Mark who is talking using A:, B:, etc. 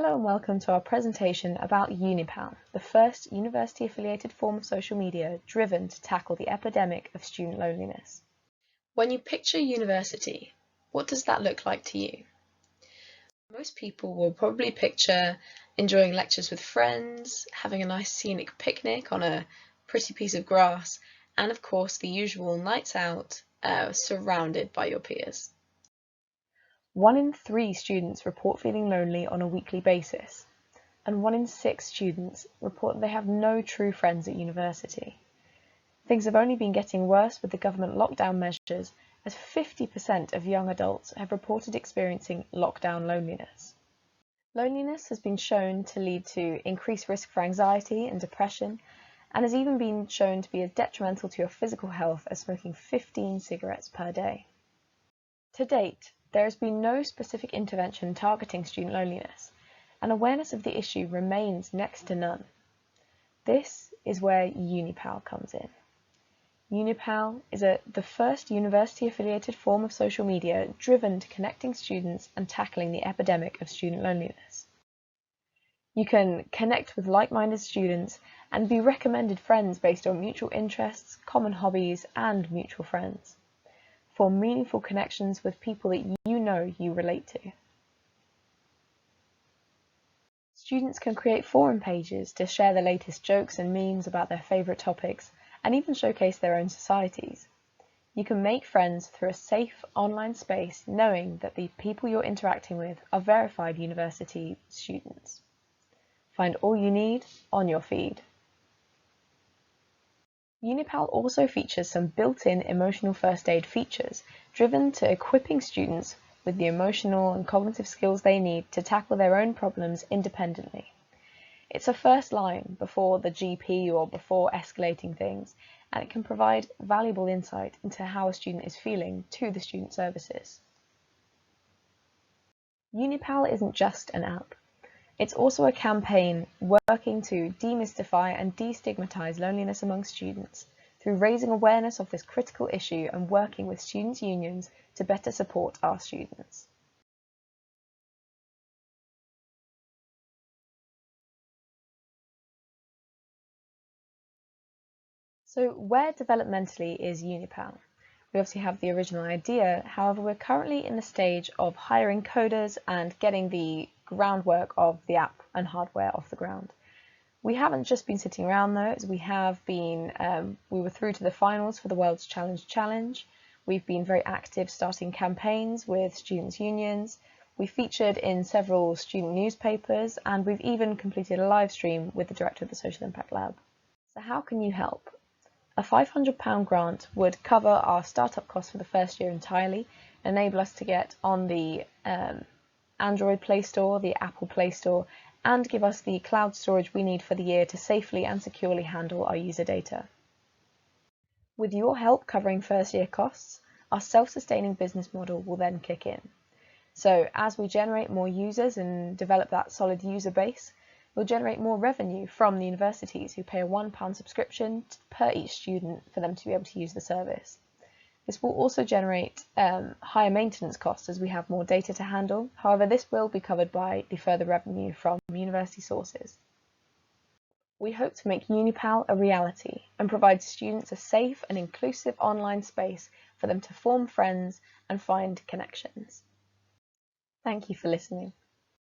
A: Hello and welcome to our presentation about UniPal, the first university-affiliated form of social media driven to tackle the epidemic of student loneliness. When you picture university, what does that look like to you? Most people will probably picture enjoying lectures with friends, having a nice scenic picnic on a pretty piece of grass, and of course the usual nights out surrounded by your peers. 1 in 3 students report feeling lonely on a weekly basis, and 1 in 6 students report that they have no true friends at university. Things have only been getting worse with the government lockdown measures, as 50% of young adults have reported experiencing lockdown loneliness. Loneliness has been shown to lead to increased risk for anxiety and depression, and has even been shown to be as detrimental to your physical health as smoking 15 cigarettes per day. To date, there has been no specific intervention targeting student loneliness, and awareness of the issue remains next to none. This is where UniPal comes in. UniPal is the first university-affiliated form of social media driven to connecting students and tackling the epidemic of student loneliness. You can connect with like-minded students and be recommended friends based on mutual interests, common hobbies, and mutual friends. Form meaningful connections with people that you know you relate to. Students can create forum pages to share the latest jokes and memes about their favourite topics, and even showcase their own societies. You can make friends through a safe online space, knowing that the people you're interacting with are verified university students. Find all you need on your feed. UniPal also features some built-in emotional first aid features driven to equipping students with the emotional and cognitive skills they need to tackle their own problems independently. It's a first line before the GP or before escalating things, and it can provide valuable insight into how a student is feeling to the student services. UniPal isn't just an app. It's also a campaign working to demystify and destigmatise loneliness among students through raising awareness of this critical issue and working with students' unions to better support our students. So where developmentally is UniPal? We obviously have the original idea, however we're currently in the stage of hiring coders and getting the groundwork of the app and hardware off the ground. We haven't just been sitting around though, as we were through to the finals for the World's Challenge. We've been very active starting campaigns with students' unions. We featured in several student newspapers, and we've even completed a live stream with the director of the Social Impact Lab. So how can you help? A £500 grant would cover our startup costs for the first year entirely, enable us to get on the Android Play Store, the Apple Play Store, and give us the cloud storage we need for the year to safely and securely handle our user data. With your help covering first year costs, our self-sustaining business model will then kick in. So as we generate more users and develop that solid user base, we'll generate more revenue from the universities who pay a £1 subscription per each student for them to be able to use the service. This will also generate higher maintenance costs as we have more data to handle. However, this will be covered by the further revenue from university sources. We hope to make UniPal a reality and provide students a safe and inclusive online space for them to form friends and find connections. Thank you for listening.